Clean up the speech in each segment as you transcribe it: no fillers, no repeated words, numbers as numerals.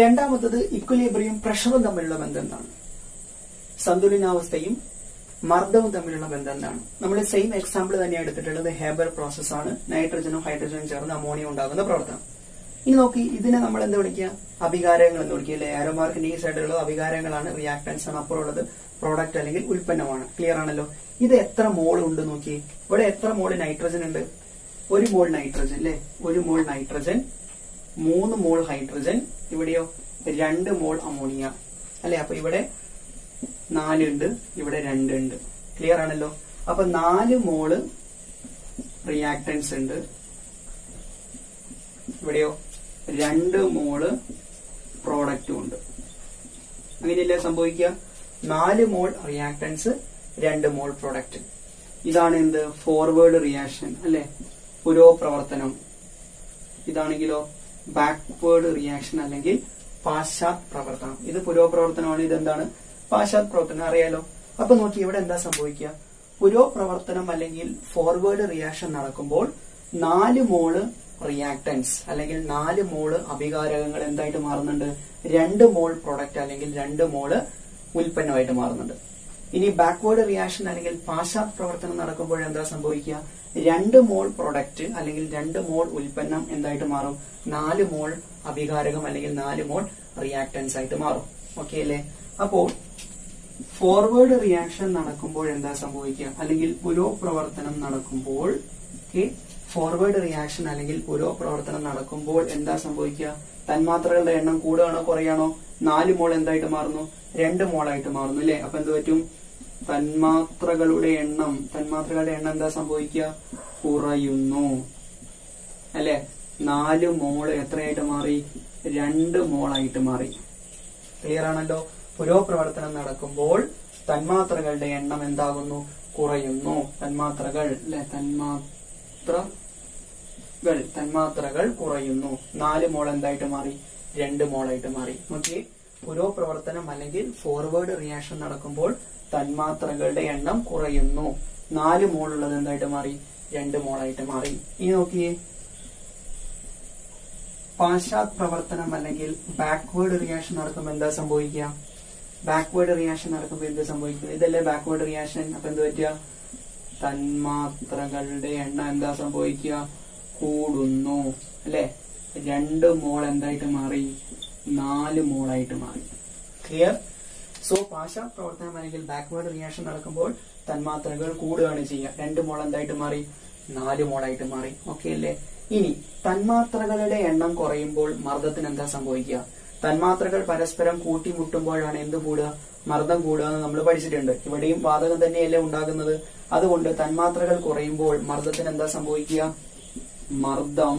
രണ്ടാമത്തത് ഇക്വിലിബ്രിയം പ്രഷറും തമ്മിലുള്ള ബന്ധം എന്താണ്? സന്തുലനാവസ്ഥയും മർദ്ദവും തമ്മിലുള്ള ബന്ധം എന്താണ്? നമ്മൾ സെയിം എക്സാമ്പിൾ തന്നെ എടുത്തിട്ടുള്ളത് ഹേബർ പ്രോസസ് ആണ്. നൈട്രജനും ഹൈഡ്രജനും ചേർന്ന് അമോണിയ ഉണ്ടാകുന്ന പ്രവർത്തനം. ഇനി നോക്കി, ഇതിനെ നമ്മൾ എന്താ വിളിക്കുക? അഭികാരങ്ങൾ എന്ന് വിളിക്കുക അല്ലെ? ആരോ മാർക്കിന്റെ ഈ സൈഡിലുള്ളത് അഭികാരങ്ങളാണ്, റിയാക്ടൻസ് ആണ്, അപ്പുറമുള്ളത് പ്രോഡക്റ്റ് അല്ലെങ്കിൽ ഉൽപ്പന്നമാണ്. ക്ലിയർ ആണല്ലോ? ഇത് എത്ര മോൾ ഉണ്ട് നോക്കി. ഇവിടെ എത്ര മോൾ നൈട്രജൻ ഉണ്ട്? 1 മോൾ നൈട്രജൻ അല്ലെ? 1 മോൾ നൈട്രജൻ, 3 മോൾ ഹൈഡ്രജൻ, ഇവിടെയോ 2 മോൾ അമോണിയ അല്ലെ? അപ്പൊ ഇവിടെ 4 ഉണ്ട്, ഇവിടെ 2 ഉണ്ട്. ക്ലിയർ ആണല്ലോ? അപ്പൊ 4 മോള് റിയാക്ടൻസ് ഉണ്ട്, ഇവിടെയോ 2 മോള് പ്രോഡക്റ്റും ഉണ്ട്. അങ്ങനെയല്ലേ സംഭവിക്കുക? 4 മോൾ റിയാക്ടൻസ്, 2 മോൾ പ്രോഡക്റ്റ്. ഇതാണ് എന്ത്? ഫോർവേഡ് റിയാക്ഷൻ അല്ലെ? പുരോപ്രവർത്തനം. ഇതാണെങ്കിലോ ബാക്ക്വേർഡ് റിയാക്ഷൻ അല്ലെങ്കിൽ പാശ്ചാത് പ്രവർത്തനം. ഇത് പുരോപ്രവർത്തനമാണ്, ഇതെന്താണ്? പാശ്ചാത് പ്രവർത്തനം. അറിയാലോ? അപ്പൊ നോക്കി, ഇവിടെ എന്താ സംഭവിക്കുക? പുരോപ്രവർത്തനം അല്ലെങ്കിൽ ഫോർവേഡ് റിയാക്ഷൻ നടക്കുമ്പോൾ 4 മോള് റിയാക്ടൻസ് അല്ലെങ്കിൽ 4 മോള് അഭികാരകങ്ങൾ എന്തായിട്ട് മാറുന്നുണ്ട്? 2 മോൾ പ്രൊഡക്റ്റ് അല്ലെങ്കിൽ 2 മോള് ഉൽപ്പന്നമായിട്ട് മാറുന്നുണ്ട്. ഇനി ബാക്ക്വേർഡ് റിയാക്ഷൻ അല്ലെങ്കിൽ പാശ്ചാത് പ്രവർത്തനം നടക്കുമ്പോൾ എന്താ സംഭവിക്കുക? 2 മോൾ പ്രൊഡക്റ്റ് അല്ലെങ്കിൽ 2 മോൾ ഉൽപ്പന്നം എന്തായിട്ട് മാറും? 4 മോൾ അഭികാരകം അല്ലെങ്കിൽ 4 മോൾ റിയാക്ടൻസ് ആയിട്ട് മാറും. ഓക്കെ അല്ലേ? അപ്പോൾ ഫോർവേഡ് റിയാക്ഷൻ നടക്കുമ്പോൾ എന്താ സംഭവിക്കുക? അല്ലെങ്കിൽ പുരോപ്രവർത്തനം നടക്കുമ്പോൾ ഫോർവേഡ് റിയാക്ഷൻ അല്ലെങ്കിൽ പുരോപ്രവർത്തനം നടക്കുമ്പോൾ എന്താ സംഭവിക്കുക? തന്മാത്രകളുടെ എണ്ണം കൂടുകയാണോ കുറയാണോ? 4 മോൾ എന്തായിട്ട് മാറുന്നു? 2 മോളായിട്ട് മാറുന്നു അല്ലെ? അപ്പൊ എന്ത് പറ്റും? തന്മാത്രകളുടെ എണ്ണം എന്താ സംഭവിക്കുക? കുറയുന്നു അല്ലെ? 4 മോള് എത്രയായിട്ട് മാറി? 2 മോളായിട്ട് മാറി. ക്ലിയർ ആണല്ലോ? പുരോപ്രവർത്തനം നടക്കുമ്പോൾ തന്മാത്രകളുടെ എണ്ണം എന്താകുന്നു? കുറയുന്നു. തന്മാത്രകൾ കുറയുന്നു. 4 മോൾ എന്തായിട്ട് മാറി? 2 മോളായിട്ട് മാറി. ഓക്കെ, പുരോപ്രവർത്തനം അല്ലെങ്കിൽ ഫോർവേഡ് റിയാക്ഷൻ നടക്കുമ്പോൾ തന്മാത്രകളുടെ എണ്ണം കുറയുന്നു. 4 മോൾ ഉള്ളത് എന്തായിട്ട് മാറി? 2 മോളായിട്ട് മാറി. ഇനി നോക്കിയേ, പാശ്ചാത് പ്രവർത്തനം അല്ലെങ്കിൽ ബാക്ക്വേർഡ് റിയാക്ഷൻ നടക്കുമ്പോൾ എന്താ സംഭവിക്കുക? ബാക്ക്വേർഡ് റിയാക്ഷൻ നടക്കുമ്പോൾ എന്ത് സംഭവിക്കും? ഇതല്ലേ ബാക്ക്വേർഡ് റിയാക്ഷൻ. അപ്പൊ എന്ത് പറ്റുക? തന്മാത്രകളുടെ എണ്ണം എന്താ സംഭവിക്കുക? കൂടുന്നു അല്ലെ? 2 മോൾ എന്തായിട്ട് മാറി? 4 മോളായിട്ട് മാറി. ക്ലിയർ? സോ പാശ്ചാത് പ്രവർത്തനം അല്ലെങ്കിൽ ബാക്ക്വേർഡ് റിയാക്ഷൻ നടക്കുമ്പോൾ തന്മാത്രകൾ കൂടുകയാണ് ചെയ്യുക. 2 മോൾ എന്തായിട്ട് മാറി? 4 മോളായിട്ട് മാറി. ഓക്കെ അല്ലേ? ഇനി തന്മാത്രകളുടെ എണ്ണം കുറയുമ്പോൾ മർദ്ദത്തിന് എന്താ സംഭവിക്കുക? തന്മാത്രകൾ പരസ്പരം കൂട്ടിമുട്ടുമ്പോഴാണ് എന്ത് കൂടുക? മർദ്ദം കൂടുക എന്ന് നമ്മൾ പഠിച്ചിട്ടുണ്ട്. ഇവിടെയും വാതകം തന്നെയല്ലേ ഉണ്ടാകുന്നത്. അതുകൊണ്ട് തന്മാത്രകൾ കുറയുമ്പോൾ മർദ്ദത്തിന് എന്താ സംഭവിക്കുക? മർദ്ദം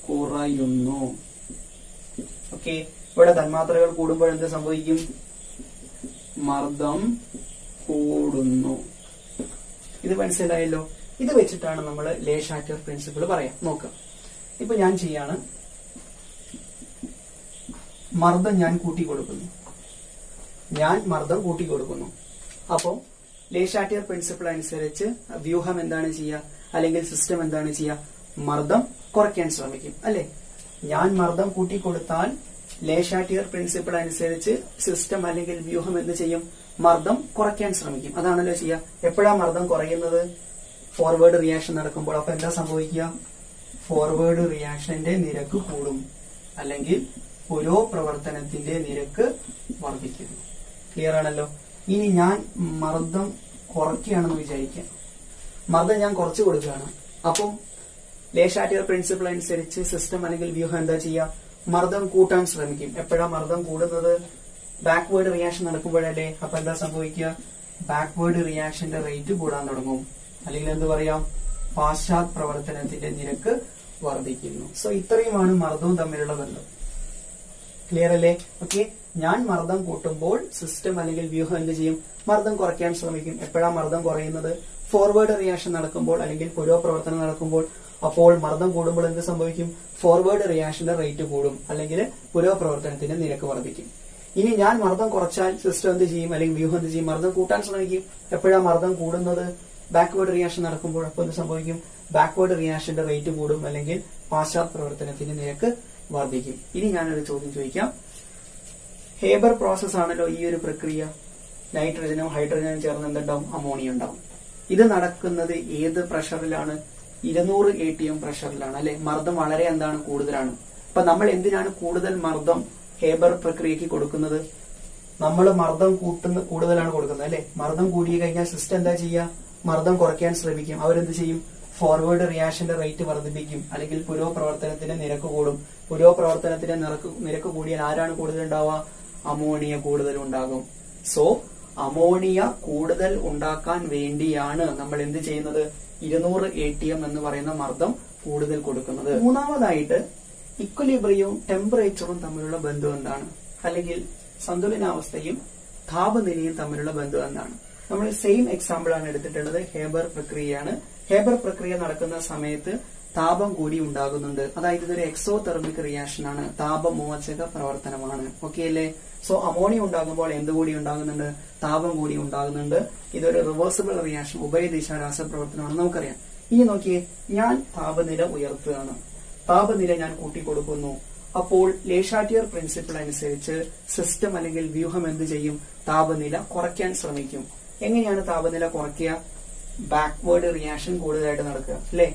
കുറയുന്നു. ഓക്കെ, ഇവിടെ തന്മാത്രകൾ കൂടുമ്പോൾ എന്ത് സംഭവിക്കും? മർദ്ദം കൂടുന്നു. ഇത് മനസ്സിലായല്ലോ? ഇത് വെച്ചിട്ടാണ് നമ്മൾ ലേ ഷാറ്റർ പ്രിൻസിപ്പിൾ പറയാം. നോക്കാം. ഇപ്പൊ ഞാൻ ചെയ്യാണ്, മർദ്ദം ഞാൻ കൂട്ടിക്കൊടുക്കുന്നു. അപ്പോൾ ലേ ഷാറ്റർ പ്രിൻസിപ്പിൾ അനുസരിച്ച് വ്യൂഹം എന്താണ് ചെയ്യുക അല്ലെങ്കിൽ സിസ്റ്റം എന്താണ് ചെയ്യുക? മർദ്ദം കുറയ്ക്കാൻ ശ്രമിക്കും അല്ലെ? ഞാൻ മർദ്ദം കൂട്ടിക്കൊടുത്താൽ ലേ ഷാറ്റർ പ്രിൻസിപ്പിൾ അനുസരിച്ച് സിസ്റ്റം അല്ലെങ്കിൽ വ്യൂഹം എന്ത് ചെയ്യും? മർദ്ദം കുറയ്ക്കാൻ ശ്രമിക്കും. അതാണല്ലോ ചെയ്യുക. എപ്പോഴാണ് മർദ്ദം കുറയുന്നത്? ഫോർവേഡ് റിയാക്ഷൻ നടക്കുമ്പോൾ. അപ്പൊ എന്താ സംഭവിക്കുക? ഫോർവേഡ് റിയാക്ഷന്റെ നിരക്ക് കൂടും അല്ലെങ്കിൽ പുരോപ്രവർത്തനത്തിന്റെ നിരക്ക് വർദ്ധിക്കുന്നു. ക്ലിയർ ആണല്ലോ? ഇനി ഞാൻ മർദ്ദം കുറയ്ക്കുകയാണെന്ന് വിചാരിക്കാം. മർദ്ദം ഞാൻ കുറച്ചു കൊടുക്കുകയാണ്. അപ്പം ലേ ഷാറ്റർ പ്രിൻസിപ്പിൾ അനുസരിച്ച് സിസ്റ്റം അല്ലെങ്കിൽ വ്യൂഹം എന്താ ചെയ്യുക? മർദ്ദം കൂട്ടാൻ ശ്രമിക്കും. എപ്പോഴാണ് മർദ്ദം കൂടുന്നത്? ബാക്ക്വേർഡ് റിയാക്ഷൻ നടക്കുമ്പോഴല്ലേ? അപ്പൊ എന്താ സംഭവിക്കുക? ബാക്ക്വേർഡ് റിയാക്ഷന്റെ റേറ്റ് കൂടാൻ തുടങ്ങും. അല്ലെങ്കിൽ എന്ത് പറയാം? പാശ്ചാത് പ്രവർത്തനത്തിന്റെ നിരക്ക് വർദ്ധിക്കുന്നു. സോ ഇത്രയുമാണ് മർദ്ദവും തമ്മിലുള്ള ബന്ധം. ക്ലിയർ അല്ലേ? ഓക്കെ, ഞാൻ മർദ്ദം കൂട്ടുമ്പോൾ സിസ്റ്റം അല്ലെങ്കിൽ വ്യൂഹം എന്ത് ചെയ്യും? മർദ്ദം കുറയ്ക്കാൻ ശ്രമിക്കും. എപ്പോഴാണ് മർദ്ദം കുറയുന്നത്? ഫോർവേഡ് റിയാക്ഷൻ നടക്കുമ്പോൾ അല്ലെങ്കിൽ പുരോപ്രവർത്തനം നടക്കുമ്പോൾ. അപ്പോൾ മർദ്ദം കൂടുമ്പോൾ എന്ത് സംഭവിക്കും? ഫോർവേഡ് റിയാക്ഷന്റെ റേറ്റ് കൂടും അല്ലെങ്കിൽ പുരോപ്രവർത്തനത്തിന്റെ നിരക്ക് വർദ്ധിക്കും. ഇനി ഞാൻ മർദ്ദം കുറച്ചാൽ സിസ്റ്റം എന്ത് ചെയ്യും അല്ലെങ്കിൽ വ്യൂഹം എന്ത് ചെയ്യും? മർദ്ദം കൂട്ടാൻ ശ്രമിക്കും. എപ്പോഴാണ് മർദ്ദം കൂടുന്നത്? ബാക്ക്വേർഡ് റിയാക്ഷൻ നടക്കുമ്പോൾ. അപ്പോൾ എന്ത് സംഭവിക്കും? ബാക്ക്വേർഡ് റിയാക്ഷന്റെ റേറ്റ് കൂടും അല്ലെങ്കിൽ പാശ്ചാത് പ്രവർത്തനത്തിന്റെ നിരക്ക് വർദ്ധിക്കും. ഇനി ഞാനൊരു ചോദ്യം ചോദിക്കാം. ഹേബർ പ്രോസസ് ആണല്ലോ ഈ ഒരു പ്രക്രിയ. നൈട്രജനും ഹൈഡ്രജനും ചേർന്ന് എന്തുണ്ടാവും? അമോണിയ ഉണ്ടാവും. ഇത് നടക്കുന്നത് ഏത് പ്രഷറിലാണ്? 200 ATM പ്രഷറിലാണ് അല്ലെ. മർദ്ദം വളരെ എന്താണ്? കൂടുതലാണ്. അപ്പൊ നമ്മൾ എന്തിനാണ് കൂടുതൽ മർദ്ദം ഹേബർ പ്രക്രിയക്ക് കൊടുക്കുന്നത്? നമ്മൾ മർദ്ദം കൂടുതലാണ് കൊടുക്കുന്നത് അല്ലെ. മർദ്ദം കൂടി കഴിഞ്ഞാൽ സിസ്റ്റം എന്താ ചെയ്യുക? മർദ്ദം കുറയ്ക്കാൻ ശ്രമിക്കും. അവരെന്ത് ചെയ്യും? ഫോർവേഡ് റിയാക്ഷന്റെ റേറ്റ് വർദ്ധിപ്പിക്കും, അല്ലെങ്കിൽ പുരോപ്രവർത്തനത്തിന്റെ നിരക്ക് കൂടും. പുരോപ്രവർത്തനത്തിന്റെ നിരക്ക് കൂടിയാൽ ആരാണ് കൂടുതൽ ഉണ്ടാവുക? അമോണിയ കൂടുതൽ ഉണ്ടാകും. സോ അമോണിയ കൂടുതൽ ഉണ്ടാക്കാൻ വേണ്ടിയാണ് നമ്മൾ എന്ത് ചെയ്യുന്നത്? 200 ATM എന്ന് പറയുന്ന മർദ്ദം കൂടുതൽ കൊടുക്കുന്നത്. മൂന്നാമതായിട്ട് ഇക്വലിബ്രിയവും ടെമ്പറേച്ചറും തമ്മിലുള്ള ബന്ധം എന്താണ്? അല്ലെങ്കിൽ സന്തുലനാവസ്ഥയും താപനിലയും തമ്മിലുള്ള ബന്ധം എന്താണ്? നമ്മൾ സെയിം എക്സാമ്പിൾ ആണ് എടുത്തിട്ടുള്ളത്. ഹേബർ പ്രക്രിയയാണ്. ഹേബർ പ്രക്രിയ നടക്കുന്ന സമയത്ത് താപം കൂടി ഉണ്ടാകുന്നുണ്ട്. അതായത് ഇതൊരു എക്സോതെർമിക് റിയാക്ഷൻ ആണ്, താപമോചക പ്രവർത്തനമാണ്. ഓക്കെ അല്ലേ? സോ അമോണിയ ഉണ്ടാകുമ്പോൾ എന്തുകൂടി ഉണ്ടാകുന്നുണ്ട്? താപം കൂടി ഉണ്ടാകുന്നുണ്ട്. ഇതൊരു റിവേഴ്സിബിൾ റിയാക്ഷൻ, ഉഭയദിശ രാസപ്രവർത്തനമാണെന്ന് നമുക്കറിയാം. ഇനി നോക്കിയേ, ഞാൻ താപനില ഉയർത്തുകയാണ്, താപനില ഞാൻ കൂട്ടിക്കൊടുക്കുന്നു. അപ്പോൾ ലെ ഷാറ്റിയർ പ്രിൻസിപ്പിൾ അനുസരിച്ച് സിസ്റ്റം അല്ലെങ്കിൽ വ്യൂഹം എന്ത് ചെയ്യും? താപനില കുറയ്ക്കാൻ ശ്രമിക്കും. എങ്ങനെയാണ് താപനില കുറയ്ക്കുക? ബാക്ക്വേർഡ് റിയാക്ഷൻ കൂടുതലായിട്ട് നടക്കുക അല്ലെ.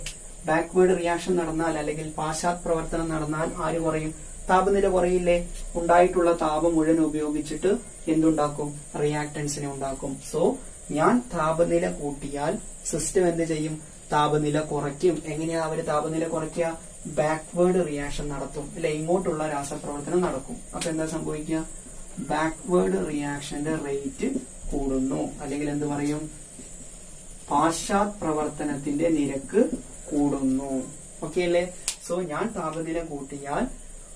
ബാക്ക്വേർഡ് റിയാക്ഷൻ നടന്നാൽ അല്ലെങ്കിൽ പാശ്ചാത് പ്രവർത്തനം നടന്നാൽ ആര് കുറയും? താപനില കുറയില്ലേ? ഉണ്ടായിട്ടുള്ള താപം മുഴുവൻ ഉപയോഗിച്ചിട്ട് എന്തുണ്ടാക്കും? റിയാക്ടൻസിനെ ഉണ്ടാക്കും. സോ ഞാൻ താപനില കൂട്ടിയാൽ സിസ്റ്റം എന്ത് ചെയ്യും? താപനില കുറയ്ക്കും. എങ്ങനെയാ അവര് താപനില കുറയ്ക്കുക? ബാക്ക്വേർഡ് റിയാക്ഷൻ നടത്തും അല്ലെ. ഇങ്ങോട്ടുള്ള രാസപ്രവർത്തനം നടക്കും. അപ്പൊ എന്താ സംഭവിക്കുക? ബാക്ക്വേർഡ് റിയാക്ഷന്റെ റേറ്റ് കൂടുന്നു, അല്ലെങ്കിൽ എന്ത് പറയും? പാശ്ചാത് പ്രവർത്തനത്തിന്റെ നിരക്ക് കൂടുന്നു. ഓക്കെ അല്ലേ? സോ ഞാൻ താപനില കൂട്ടിയാൽ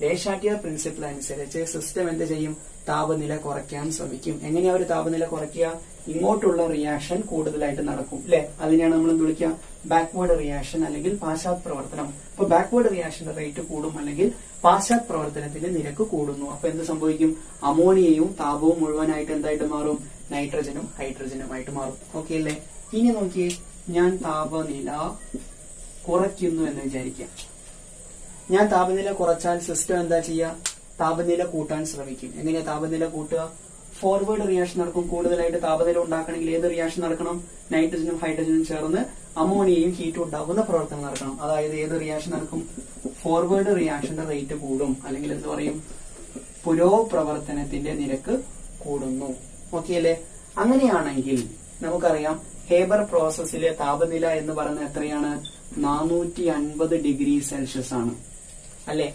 ലെ ഷാറ്റിയർ പ്രിൻസിപ്പിൾ അനുസരിച്ച് സിസ്റ്റം എന്ത് ചെയ്യും? താപനില കുറയ്ക്കാൻ ശ്രമിക്കും. എങ്ങനെയാ ഒരു താപനില കുറയ്ക്കുക? ഇങ്ങോട്ടുള്ള റിയാക്ഷൻ കൂടുതലായിട്ട് നടക്കും അല്ലെ. അതിനെയാണ് നമ്മൾ എന്ത് വിളിക്കുക? ബാക്ക്വേർഡ് റിയാക്ഷൻ അല്ലെങ്കിൽ പാശ്ചാത് പ്രവർത്തനം. അപ്പൊ ബാക്ക്വേർഡ് റിയാക്ഷന്റെ റേറ്റ് കൂടും, അല്ലെങ്കിൽ പാശ്ചാത് പ്രവർത്തനത്തിന്റെ നിരക്ക് കൂടുന്നു. അപ്പൊ എന്ത് സംഭവിക്കും? അമോണിയയും താപവും മുഴുവനായിട്ട് എന്തായിട്ട് മാറും? നൈട്രജനും ഹൈഡ്രജനുമായിട്ട് മാറും. ഓക്കെ അല്ലേ? ഇനി നോക്കിയേ, ഞാൻ താപനില കുറയ്ക്കുന്നു എന്ന് വിചാരിക്കാം. ഞാൻ താപനില കുറച്ചാൽ സിസ്റ്റം എന്താ ചെയ്യുക? താപനില കൂട്ടാൻ ശ്രമിക്കും. എങ്ങനെയാ താപനില കൂട്ടുക? ഫോർവേഡ് റിയാക്ഷൻ നടക്കും. കൂടുതലായിട്ട് താപനില ഉണ്ടാക്കണമെങ്കിൽ ഏത് റിയാക്ഷൻ നടക്കണം? നൈട്രജനും ഹൈഡ്രജനും ചേർന്ന് അമോണിയയും ഹീറ്റും ഉണ്ടാകുന്ന പ്രവർത്തനം നടക്കണം. അതായത് ഏത് റിയാക്ഷൻ നടക്കും? ഫോർവേഡ് റിയാക്ഷന്റെ റേറ്റ് കൂടും, അല്ലെങ്കിൽ എന്ത് പറയും? പുരോപ്രവർത്തനത്തിന്റെ നിരക്ക് കൂടുന്നു. ഓക്കെ അല്ലേ? അങ്ങനെയാണെങ്കിൽ നമുക്കറിയാം ഹേബർ പ്രോസസ്സിലെ താപനില എന്ന് പറയുന്നത് എത്രയാണ്? 450 ഡിഗ്രി സെൽഷ്യസ് ആണ് അല്ലെ.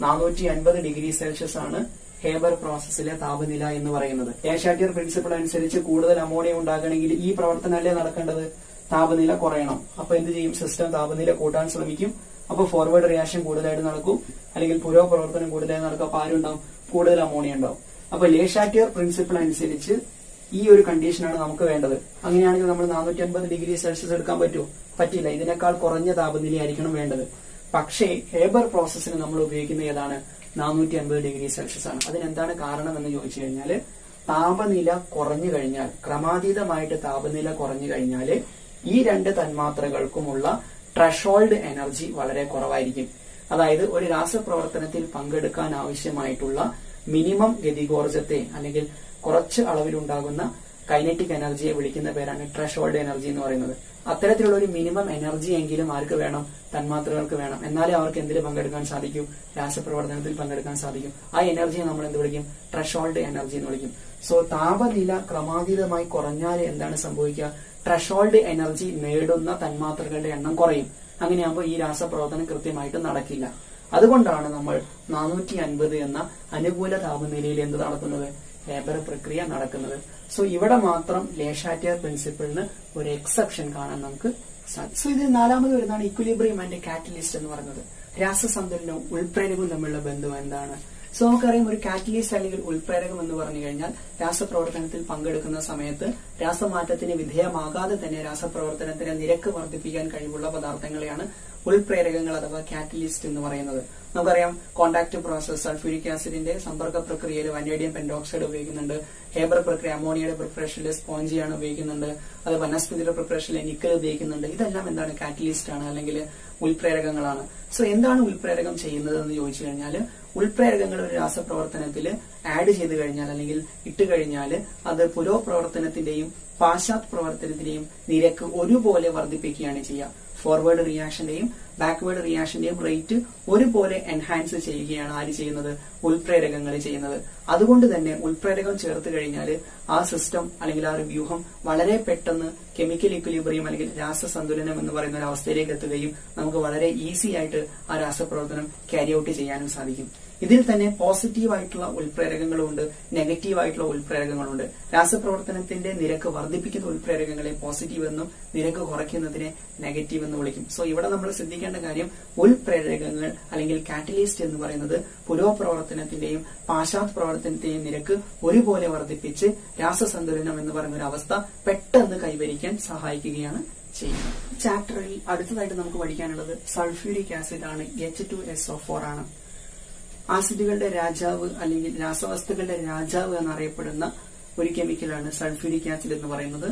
450 ഡിഗ്രി സെൽഷ്യസ് ആണ് ഹേബർ പ്രോസസ്സിലെ താപനില എന്ന് പറയുന്നത്. ലെ ഷാറ്റിയർ പ്രിൻസിപ്പിൾ അനുസരിച്ച് കൂടുതൽ അമോണിയ ഉണ്ടാകണമെങ്കിൽ ഈ പ്രവർത്തനമല്ലേ നടക്കേണ്ടത്? താപനില കുറയണം. അപ്പൊ എന്ത് ചെയ്യും? സിസ്റ്റം താപനില കൂട്ടാൻ ശ്രമിക്കും. അപ്പൊ ഫോർവേഡ് റിയാക്ഷൻ കൂടുതലായിട്ട് നടക്കും, അല്ലെങ്കിൽ പുരോപ്രവർത്തനം കൂടുതലായിട്ട് നടക്കും. അപ്പൊ ആരുണ്ടാവും? കൂടുതൽ അമോണിയ ഉണ്ടാവും. അപ്പൊ ലെ ഷാറ്റിയർ പ്രിൻസിപ്പിൾ അനുസരിച്ച് ഈ ഒരു കണ്ടീഷനാണ് നമുക്ക് വേണ്ടത്. അങ്ങനെയാണെങ്കിൽ നമ്മൾ 450 ഡിഗ്രി സെൽഷ്യസ് എടുക്കാൻ പറ്റുമോ? പറ്റില്ല. ഇതിനേക്കാൾ കുറഞ്ഞ താപനിലയായിരിക്കണം വേണ്ടത്. പക്ഷേ ഹേബർ പ്രോസസ്സിന് നമ്മൾ ഉപയോഗിക്കുന്ന ഏതാണ്? 450 ഡിഗ്രി സെൽഷ്യസ് ആണ്. അതിനെന്താണ് കാരണം എന്ന് ചോദിച്ചു കഴിഞ്ഞാൽ, താപനില കുറഞ്ഞു കഴിഞ്ഞാൽ, ക്രമാതീതമായിട്ട് താപനില കുറഞ്ഞു കഴിഞ്ഞാൽ ഈ രണ്ട് തന്മാത്രകൾക്കുമുള്ള ത്രഷോൾഡ് എനർജി വളരെ കുറവായിരിക്കും. അതായത് ഒരു രാസപ്രവർത്തനത്തിൽ പങ്കെടുക്കാൻ ആവശ്യമായിട്ടുള്ള മിനിമം ഗതികോർജത്തെ, അല്ലെങ്കിൽ കുറച്ച് അളവിലുണ്ടാകുന്ന കൈനറ്റിക് എനർജിയെ വിളിക്കുന്ന പേരാണ് ത്രഷോൾഡ് എനർജി എന്ന് പറയുന്നത്. അത്തരത്തിലുള്ള ഒരു മിനിമം എനർജി എങ്കിലും ആർക്ക് വേണം? തന്മാത്രകൾക്ക് വേണം. എന്നാലേ അവർക്ക് എന്തിൽ പങ്കെടുക്കാൻ സാധിക്കൂ? രാസപ്രവർത്തനത്തിൽ പങ്കെടുക്കാൻ സാധിക്കും. ആ എനർജിയെ നമ്മൾ എന്ത് വിളിക്കും? ത്രഷോൾഡ് എനർജി എന്ന് വിളിക്കും. സോ താപനില ക്രമാതീതമായി കുറഞ്ഞാൽ എന്താണ് സംഭവിക്കുക? ത്രഷോൾഡ് എനർജി നേടുന്ന തന്മാത്രകളുടെ എണ്ണം കുറയും. അങ്ങനെയാകുമ്പോൾ ഈ രാസപ്രവർത്തനം കൃത്യമായിട്ട് നടക്കില്ല. അതുകൊണ്ടാണ് നമ്മൾ 450 എന്ന അനുകൂല താപനിലയിൽ എന്ത് നടത്തുന്നത്? ഹേബർ പ്രക്രിയ നടക്കുന്നത്. സോ ഇവിടെ മാത്രം ലെ ഷാറ്റിയർ പ്രിൻസിപ്പിളിന് ഒരു എക്സെപ്ഷൻ കാണാൻ നമുക്ക് സാധിക്കും. സോ ഇത് നാലാമത് വരുന്നതാണ് ഇക്വിലിബ്രിയം ആൻഡ് കാറ്റലിസ്റ്റ് എന്ന് പറയുന്നത്. രാസസന്തുലനവും ഉൾപ്രേരകവും തമ്മിലുള്ള ബന്ധം എന്താണ്? സോ നമുക്കറിയാം, ഒരു കാറ്റലിസ്റ്റ് അല്ലെങ്കിൽ ഉൾപ്രേരകം എന്ന് പറഞ്ഞു കഴിഞ്ഞാൽ രാസപ്രവർത്തനത്തിൽ പങ്കെടുക്കുന്ന സമയത്ത് രാസമാറ്റത്തിന് വിധേയമാകാതെ തന്നെ രാസപ്രവർത്തനത്തിന് നിരക്ക് വർദ്ധിപ്പിക്കാൻ കഴിവുള്ള പദാർത്ഥങ്ങളെയാണ് ഉൾപ്രേരകങ്ങൾ അഥവാ കാറ്റലിസ്റ്റ് എന്ന് പറയുന്നത്. നമുക്കറിയാം, കോണ്ടാക്ട് പ്രോസസ് സൾഫ്യൂരിക് ആസിഡിന്റെ സമ്പർക്ക പ്രക്രിയയിൽ വനേഡിയം പെന്റോക്സൈഡ് ഉപയോഗിക്കുന്നുണ്ട്. ഹേബർ പ്രക്രിയ അമോണിയയുടെ പ്രിപ്പറേഷനിൽ സ്പോഞ്ചിയാണ് ഉപയോഗിക്കുന്നുണ്ട്. അത് വനസ്പതിയുടെ പ്രിപ്പറേഷനിൽ നിക്കൽ ഉപയോഗിക്കുന്നുണ്ട്. ഇതെല്ലാം എന്താണ്? കാറ്റലിസ്റ്റ് ആണ്, അല്ലെങ്കിൽ ഉൾപ്രേരകങ്ങളാണ്. സോ എന്താണ് ഉൾപ്രേരകം ചെയ്യുന്നത് എന്ന് ചോദിച്ചു കഴിഞ്ഞാൽ, ഉൾപ്രേരകങ്ങൾ ഒരു രാസപ്രവർത്തനത്തിൽ ആഡ് ചെയ്ത് കഴിഞ്ഞാൽ അല്ലെങ്കിൽ ഇട്ട് കഴിഞ്ഞാൽ അത് പുരോപ്രവർത്തനത്തിന്റെയും പാശ്ചാത്യ പ്രവർത്തനത്തിന്റെയും നിരക്ക് ഒരുപോലെ വർദ്ധിപ്പിക്കുകയാണ് ചെയ്യുക. ഫോർവേഡ് റിയാക്ഷന്റെയും ബാക്ക്വേർഡ് റിയാക്ഷന്റെയും റേറ്റ് ഒരുപോലെ എൻഹാൻസ് ചെയ്യുകയാണ് ആര് ചെയ്യുന്നത്? ഉൾപ്രേരകങ്ങൾ ചെയ്യുന്നത്. അതുകൊണ്ട് തന്നെ ഉൾപ്രേരകം ചേർത്ത് കഴിഞ്ഞാൽ ആ സിസ്റ്റം അല്ലെങ്കിൽ ആ ഒരു വ്യൂഹം വളരെ പെട്ടെന്ന് കെമിക്കൽ ഇക്വിലിബ്രിയം അല്ലെങ്കിൽ രാസസന്തുലനം എന്ന് പറയുന്ന ഒരു അവസ്ഥയിലേക്ക് എത്തുകയും നമുക്ക് വളരെ ഈസി ആയിട്ട് ആ രാസപ്രവർത്തനം ക്യാരി ഔട്ട് ചെയ്യാനും സാധിക്കും. ഇതിൽ തന്നെ പോസിറ്റീവ് ആയിട്ടുള്ള ഉൾപ്രേരകങ്ങളുണ്ട്, നെഗറ്റീവ് ആയിട്ടുള്ള ഉൾപ്രേരകങ്ങളുണ്ട്. രാസപ്രവർത്തനത്തിന്റെ നിരക്ക് വർദ്ധിപ്പിക്കുന്ന ഉൾപ്രേരകങ്ങളെ പോസിറ്റീവ് എന്നും നിരക്ക് കുറയ്ക്കുന്നതിനെ നെഗറ്റീവ് എന്ന് വിളിക്കും. സോ ഇവിടെ നമ്മൾ ശ്രദ്ധിക്കേണ്ട കാര്യം ഉൾപ്രേരകങ്ങൾ അല്ലെങ്കിൽ കാറ്റലിസ്റ്റ് എന്ന് പറയുന്നത് പുരോപ്രവർത്തനത്തിന്റെയും പാശ്ചാത്യ പ്രവർത്തനത്തിന്റെയും നിരക്ക് ഒരുപോലെ വർദ്ധിപ്പിച്ച് രാസസന്തുലനം എന്ന് പറയുന്ന ഒരു അവസ്ഥ പെട്ടെന്ന് കൈവരിക്കാൻ സഹായിക്കുകയാണ് ചെയ്യുന്നത്. ചാപ്റ്ററിൽ അടുത്തതായിട്ട് നമുക്ക് പഠിക്കാനുള്ളത് സൾഫ്യൂരിക് ആസിഡ് ആണ്. H2SO4 ആണ്. ആസിഡുകളുടെ രാജാവ് അല്ലെങ്കിൽ രാസവസ്തുക്കളുടെ രാജാവ് എന്നറിയപ്പെടുന്ന ഒരു കെമിക്കലാണ് സൾഫ്യൂരിക് ആസിഡ് എന്ന് പറയുന്നത്.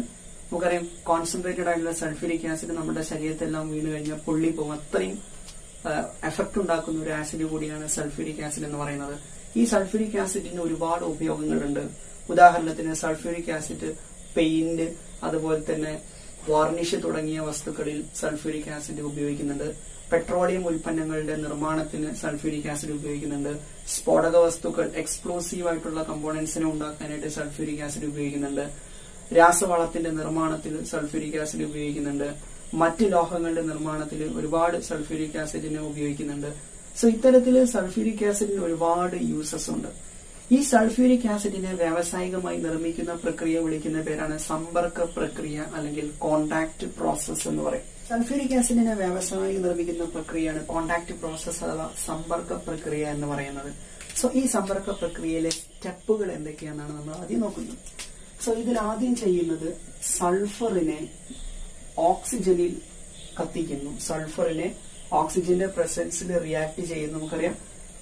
നമുക്കറിയാം കോൺസെൻട്രേറ്റഡ് ആയിട്ടുള്ള സൾഫ്യൂരിക് ആസിഡ് നമ്മുടെ ശരീരത്തെല്ലാം വീണ് കഴിഞ്ഞാൽ പൊള്ളി പോകും. അത്രയും എഫക്ട് ഉണ്ടാക്കുന്ന ഒരു ആസിഡ് കൂടിയാണ് സൾഫ്യൂരിക് ആസിഡ് എന്ന് പറയുന്നത്. ഈ സൾഫ്യൂരിക് ആസിഡിന് ഒരുപാട് ഉപയോഗങ്ങളുണ്ട്. ഉദാഹരണത്തിന് സൾഫ്യൂരിക് ആസിഡ് പെയിന്റ്, അതുപോലെ തന്നെ വാർണിഷ് തുടങ്ങിയ വസ്തുക്കളിൽ സൾഫ്യൂരിക് ആസിഡ് ഉപയോഗിക്കുന്നുണ്ട്. പെട്രോളിയം ഉൽപ്പന്നങ്ങളുടെ നിർമ്മാണത്തിന് സൾഫ്യൂരിക് ആസിഡ് ഉപയോഗിക്കുന്നുണ്ട്. സ്ഫോടക വസ്തുക്കൾ എക്സ്പ്ലോസീവ് ആയിട്ടുള്ള കമ്പോണന്റ്സിനെ ഉണ്ടാക്കാനായിട്ട് സൾഫ്യൂരിക് ആസിഡ് ഉപയോഗിക്കുന്നുണ്ട്. രാസവളത്തിന്റെ നിർമ്മാണത്തിൽ സൾഫ്യൂരിക് ആസിഡ് ഉപയോഗിക്കുന്നുണ്ട്. മറ്റ് ലോഹങ്ങളുടെ നിർമ്മാണത്തിൽ ഒരുപാട് സൾഫ്യൂരിക് ആസിഡിനെ ഉപയോഗിക്കുന്നുണ്ട്. സോ ഇത്തരത്തിൽ സൾഫ്യൂരിക് ആസിഡിന് ഒരുപാട് യൂസസ് ഉണ്ട്. ഈ സൾഫ്യൂരിക് ആസിഡിനെ വ്യാവസായികമായി നിർമ്മിക്കുന്ന പ്രക്രിയ വിളിക്കുന്ന പേരാണ് സമ്പർക്ക പ്രക്രിയ അല്ലെങ്കിൽ കോണ്ടാക്ട് പ്രോസസ് എന്ന് പറയും. സൾഫ്യൂരിക് ആസിഡിനെ വ്യാവസായിക നിർമ്മിക്കുന്ന പ്രക്രിയയാണ് കോണ്ടാക്ട് പ്രോസസ് അഥവാ സമ്പർക്ക പ്രക്രിയ എന്ന് പറയുന്നത്. സോ ഈ സമ്പർക്ക പ്രക്രിയയിലെ സ്റ്റെപ്പുകൾ എന്തൊക്കെയാണെന്നാണ് നമ്മൾ ആദ്യം നോക്കുന്നത്. സോ ഇതിൽ ആദ്യം ചെയ്യുന്നത് സൾഫറിനെ ഓക്സിജനിൽ കത്തിക്കുന്നു. സൾഫറിനെ ഓക്സിജന്റെ പ്രസൻസിൽ റിയാക്ട് ചെയ്യുന്നു. നമുക്കറിയാം